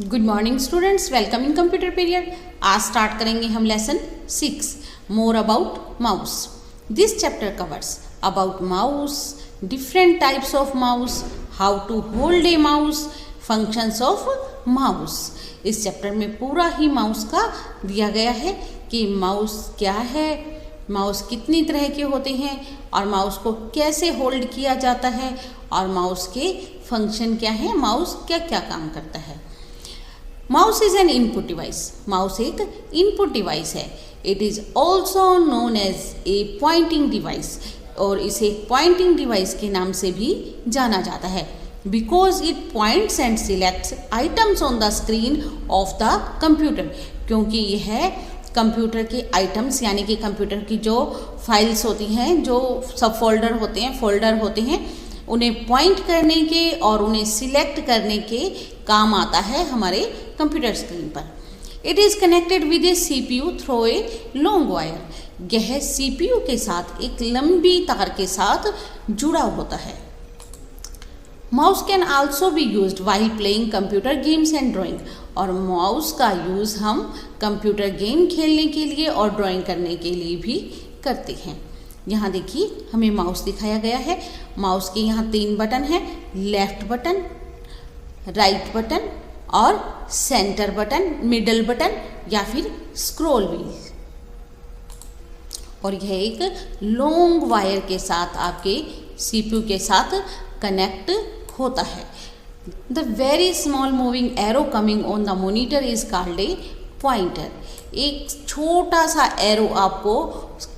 Good morning students, welcome in computer period. आज start करेंगे हम lesson 6 more about mouse. This chapter covers about mouse, different types of mouse, how to hold a mouse, functions of mouse. इस chapter में पूरा ही mouse का दिया गया है कि माउस क्या है, माउस कितनी तरह के होते हैं और माउस को कैसे होल्ड किया जाता है और माउस के फंक्शन क्या है, माउस क्या क्या काम करता है। Mouse is an input device. Mouse एक इनपुट डिवाइस है। It is also known as a pointing device, और इसे पॉइंटिंग डिवाइस के नाम से भी जाना जाता है because it points and selects items on the screen of the computer. क्योंकि यह कंप्यूटर के आइटम्स यानी कि कंप्यूटर की जो फाइल्स होती हैं, जो सब फोल्डर होते हैं, उन्हें पॉइंट करने के और उन्हें सिलेक्ट करने के काम आता है हमारे कंप्यूटर स्क्रीन पर। It is connected with A CPU through a long wire. यह CPU के साथ एक लंबी तार के साथ जुड़ा होता है। Mouse can also be used while playing computer games and drawing. और माउस का यूज़ हम कंप्यूटर गेम खेलने के लिए और ड्राइंग करने के लिए भी करते हैं। यहाँ देखिए हमें माउस दिखाया गया है। माउस के यहाँ 3 बटन हैं, लेफ्ट बटन, राइट बटन और सेंटर बटन, मिडल बटन या फिर स्क्रॉल व्हील। और यह एक लॉन्ग वायर के साथ आपके CPU के साथ कनेक्ट होता है। The very small moving arrow coming on the monitor is called a pointer. एक छोटा सा एरो आपको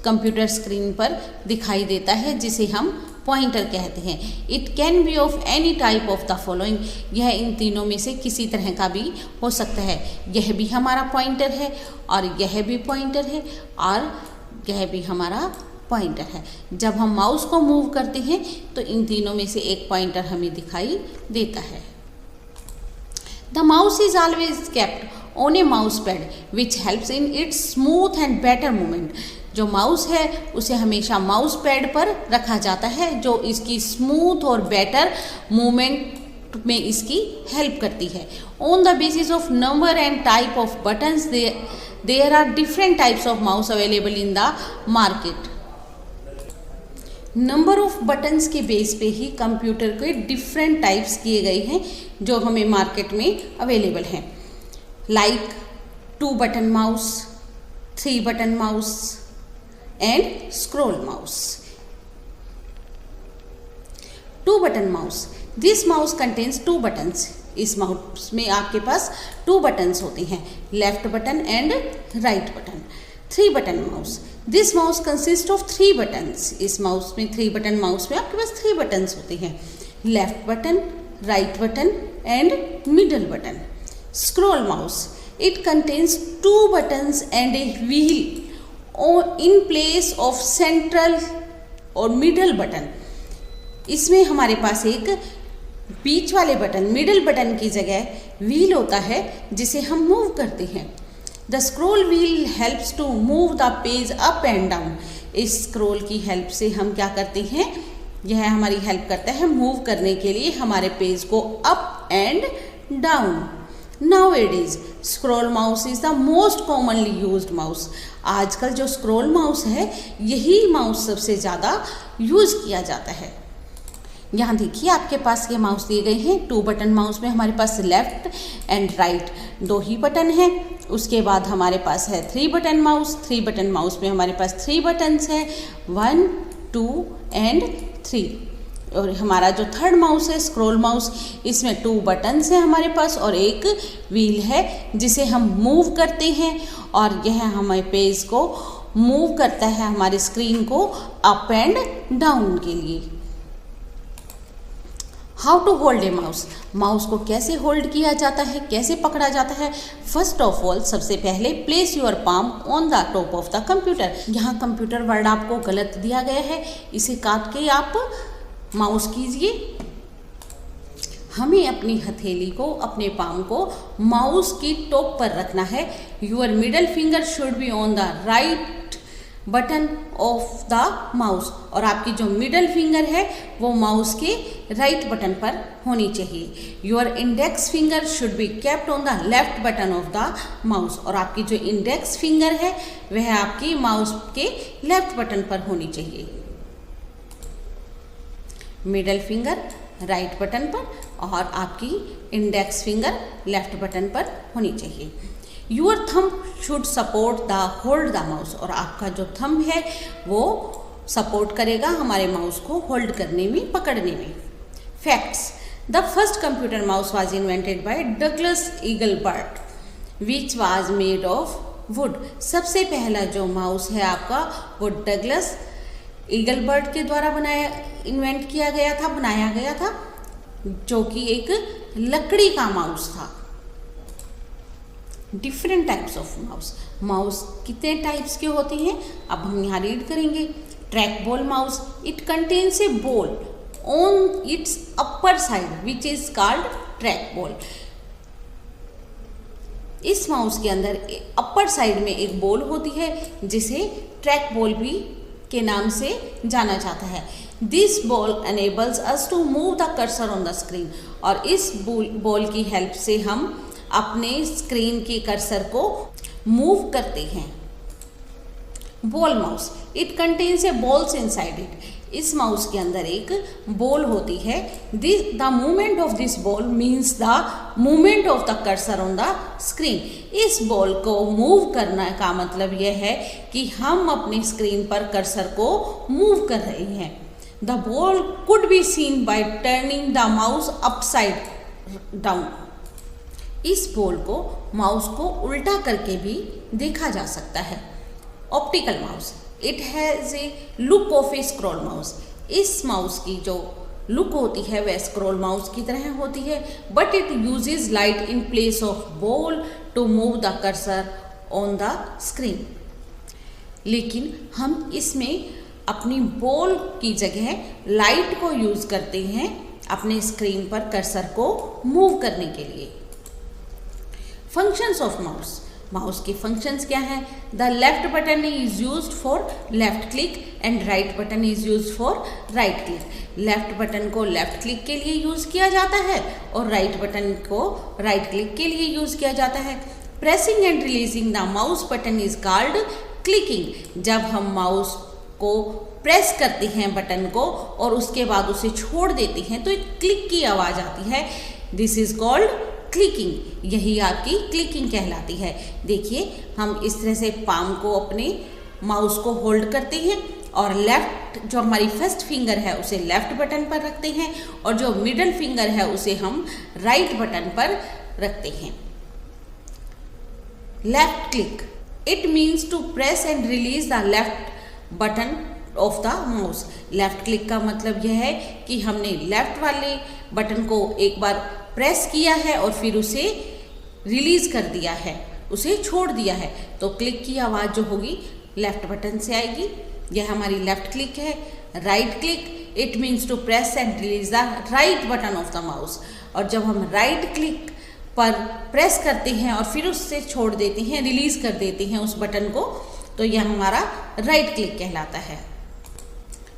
कंप्यूटर स्क्रीन पर दिखाई देता है जिसे हम पॉइंटर कहते हैं। It can be of any type of the following. यह इन तीनों में से किसी तरह का भी हो सकता है। यह भी हमारा पॉइंटर है और यह भी पॉइंटर है और यह भी हमारा पॉइंटर है। जब हम माउस को मूव करते हैं तो इन तीनों में से एक पॉइंटर हमें दिखाई देता है। The mouse is always kept on A mouse pad which helps in its smooth and better movement. जो माउस है उसे हमेशा माउस पैड पर रखा जाता है जो इसकी स्मूथ और बेटर मूवमेंट में इसकी हेल्प करती है। On the basis of number and type of buttons there are different types of mouse available in the market. Number of buttons के बेस पे ही कंप्यूटर के डिफरेंट टाइप्स किए गए हैं जो हमें मार्केट में अवेलेबल हैं, like 2 button mouse, 3 button mouse and scroll mouse. 2 button mouse, this mouse contains 2 buttons. इस माउस में आपके पास 2 बटन्स होते हैं, left button and right button. 3 button mouse, this mouse consist of 3 buttons. इस माउस में 3 बटन माउस में आपके पास 3 बटन्स होते हैं, left button, right button and middle button. Scroll mouse, it contains 2 buttons and a wheel in place of central और middle button. इसमें हमारे पास एक बीच वाले बटन, मिडल बटन की जगह व्हील होता है जिसे हम मूव करते हैं। The scroll wheel helps to move the page up and down. इस स्क्रॉल की हेल्प से हम क्या करते हैं, यह हमारी हेल्प करता है मूव करने के लिए हमारे पेज को up and down. Nowadays, scroll mouse is the most commonly used mouse. आजकल जो स्क्रॉल माउस है यही माउस सबसे ज़्यादा यूज़ किया जाता है। यहाँ देखिए आपके पास ये माउस दिए गए हैं। 2 बटन माउस में हमारे पास लेफ्ट एंड राइट 2 ही बटन हैं। उसके बाद हमारे पास है 3 बटन माउस। 3 बटन माउस में हमारे पास 3 बटन्स हैं, 1, 2 एंड 3। और हमारा जो थर्ड माउस है स्क्रॉल माउस, इसमें 2 बटन्स हैं हमारे पास और एक व्हील है जिसे हम मूव करते हैं और यह हमारे पेज को मूव करता है, हमारे स्क्रीन को अप एंड डाउन के लिए। How to hold a mouse. Mouse को कैसे होल्ड किया जाता है, कैसे पकड़ा जाता है। फर्स्ट ऑफ ऑल, सबसे पहले place your palm on the top of the computer. यहाँ कंप्यूटर वर्ड आपको गलत दिया गया है, इसे काट के आप माउस कीजिए। हमें अपनी हथेली को, अपने पाम को माउस की टॉप पर रखना है। Your middle finger should be on the right button of the mouse, और आपकी जो मिडल फिंगर है वो माउस के राइट बटन पर होनी चाहिए। Your index finger should be kept on the left button of the mouse, और आपकी जो इंडेक्स फिंगर है वह आपकी माउस के लेफ्ट बटन पर होनी चाहिए। मिडल फिंगर राइट बटन पर और आपकी इंडेक्स फिंगर लेफ्ट बटन पर होनी चाहिए। Your thumb should support the hold the mouse, और आपका जो थंब है वो सपोर्ट करेगा हमारे माउस को होल्ड करने में, पकड़ने में। Facts: the first computer mouse was invented by Douglas Engelbart which was made of wood. सबसे पहला जो माउस है आपका वो डगलस ईगलबर्ट के द्वारा इन्वेंट किया गया था, बनाया गया था, जो कि एक लकड़ी का माउस था। Different types of mouse. Mouse कितने टाइप्स के होते हैं अब हम यहाँ रीड करेंगे। Track ball mouse, it contains A ball on it's upper side which is called track ball. इस माउस के अंदर अपर साइड में एक बॉल होती है जिसे ट्रैक बॉल भी के नाम से जाना जाता है। This ball enables us to move the cursor on the screen, और इस बॉल की हेल्प से हम अपने स्क्रीन के कर्सर को मूव करते हैं। Ball mouse, it contains A balls inside it. इस माउस के अंदर एक बॉल होती है। The movement of this ball means the movement of the cursor on the screen. इस बॉल को मूव करने का मतलब यह है कि हम अपनी स्क्रीन पर कर्सर को मूव कर रहे हैं। The ball could be seen bye turning the mouse upside down. इस बॉल को माउस को उल्टा करके भी देखा जा सकता है। Optical mouse, it has a look of A scroll mouse. इस माउस की जो लुक होती है वह स्क्रॉल माउस की तरह होती है, but it uses light in place of ball to move the cursor on the screen. लेकिन हम इसमें अपनी बॉल की जगह लाइट को यूज करते हैं अपने स्क्रीन पर कर्सर को मूव करने के लिए। फंक्शंस ऑफ माउस, माउस के फंक्शंस क्या हैं? The left button is used for left click and right button is used for right click. Left button को लेफ्ट क्लिक के लिए यूज किया जाता है और राइट बटन को राइट क्लिक के लिए यूज किया जाता है। Pressing and releasing the mouse button is called clicking. जब हम माउस को प्रेस करते हैं बटन को और उसके बाद उसे छोड़ देते हैं तो एक क्लिक की आवाज आती है, दिस इज कॉल्ड क्लिकिंग। यही आपकी क्लिकिंग कहलाती है। देखिए हम इस तरह से पाम को अपने माउस को होल्ड करते हैं और लेफ्ट जो हमारी फर्स्ट फिंगर है उसे लेफ्ट बटन पर रखते हैं और जो मिडल फिंगर है उसे हम राइट बटन पर रखते हैं। Left click, it means to press and release the left button of the mouse. Left click का मतलब यह है कि हमने लेफ्ट वाले बटन को एक बार प्रेस किया है और फिर उसे रिलीज कर दिया है, उसे छोड़ दिया है, तो क्लिक की आवाज़ जो होगी लेफ्ट बटन से आएगी। यह हमारी लेफ्ट क्लिक है। Right click, it means to press and release the right button of the mouse. और जब हम राइट क्लिक पर प्रेस करते हैं और फिर उससे छोड़ देते हैं, रिलीज कर देते हैं उस बटन को, तो यह हमारा राइट क्लिक कहलाता है।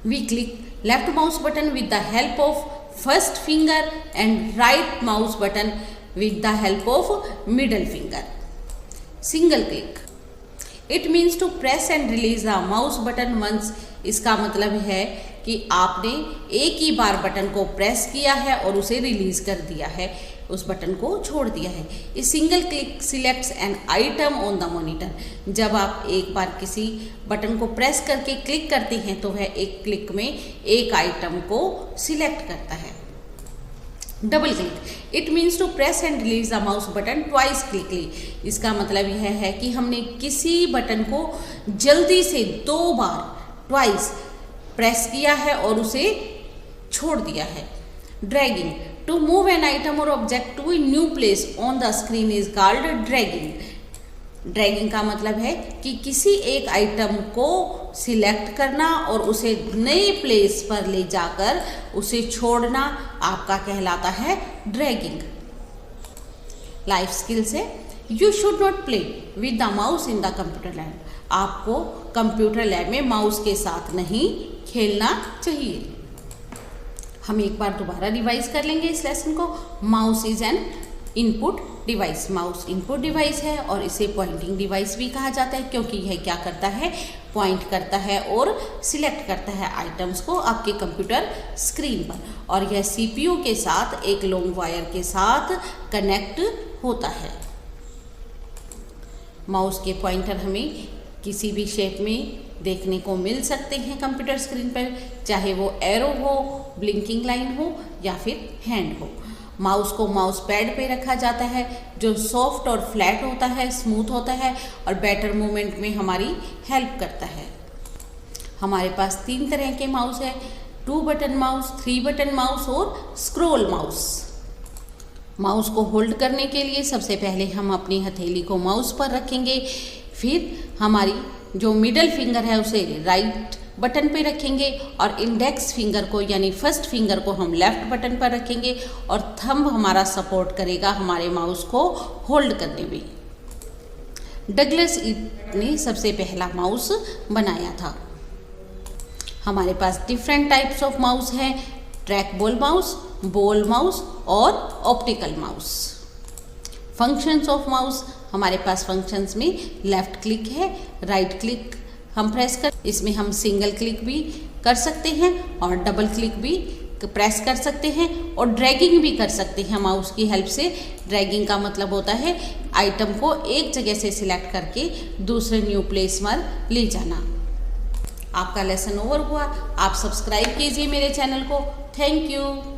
We click left mouse button with the help of first finger and right mouse button with the help of middle finger. Single click, it means to press and release the mouse button once. इसका मतलब है कि आपने एक ही बार button को press किया है और उसे रिलीज कर दिया है, उस बटन को छोड़ दिया है। A single click selects an item on the monitor. जब आप एक बार किसी बटन को प्रेस करके क्लिक करते हैं तो वह एक क्लिक में एक आइटम को सिलेक्ट करता है। Double click, it means to press and release the mouse button twice quickly. इसका मतलब यह है कि हमने किसी बटन को जल्दी से 2 बार ट्वाइस प्रेस किया है और उसे छोड़ दिया है। Dragging, to move an item और object to a new place on the screen is called dragging. Dragging का मतलब है कि किसी एक आइटम को सिलेक्ट करना और उसे नए प्लेस पर ले जाकर उसे छोड़ना आपका कहलाता है ड्रैगिंग। लाइफ स्किल्स है, you should not play with the mouse in the computer land. आपको कंप्यूटर लैब में माउस के साथ नहीं खेलना चाहिए। हम एक बार दोबारा रिवाइज कर लेंगे इस लेसन को। Mouse is an input device. Mouse input device है और इसे पॉइंटिंग डिवाइस भी कहा जाता है, क्योंकि यह क्या करता है, पॉइंट करता है और सिलेक्ट करता है आइटम्स को आपके कंप्यूटर स्क्रीन पर, और यह सीपीयू के साथ एक लॉन्ग वायर के साथ कनेक्ट होता है। माउस के पॉइंटर हमें किसी भी शेप में देखने को मिल सकते हैं कंप्यूटर स्क्रीन पर, चाहे वो एरो हो, ब्लिंकिंग लाइन हो या फिर हैंड हो। माउस को माउस पैड पे रखा जाता है जो सॉफ्ट और फ्लैट होता है, स्मूथ होता है और बेटर मूवमेंट में हमारी हेल्प करता है। हमारे पास 3 तरह के माउस है, 2 बटन माउस, 3 बटन माउस और स्क्रॉल माउस। माउस को होल्ड करने के लिए सबसे पहले हम अपनी हथेली को माउस पर रखेंगे, फिर हमारी जो मिडल फिंगर है उसे राइट बटन पे रखेंगे और इंडेक्स फिंगर को यानी फर्स्ट फिंगर को हम लेफ्ट बटन पर रखेंगे और थंब हमारा सपोर्ट करेगा हमारे माउस को होल्ड करने में। डगलस ने सबसे पहला माउस बनाया था। हमारे पास डिफरेंट टाइप्स ऑफ माउस हैं, ट्रैक बॉल माउस और optical mouse. Functions of mouse, हमारे पास फंक्शंस में लेफ्ट क्लिक है, राइट क्लिक हम प्रेस कर, इसमें हम सिंगल क्लिक भी कर सकते हैं और डबल क्लिक भी प्रेस कर सकते हैं और ड्रैगिंग भी कर सकते हैं माउस की हेल्प से। ड्रैगिंग का मतलब होता है आइटम को एक जगह से सिलेक्ट करके दूसरे न्यू प्लेस पर ले जाना। आपका लेसन ओवर हुआ। आप सब्सक्राइब कीजिए मेरे चैनल को। Thank you.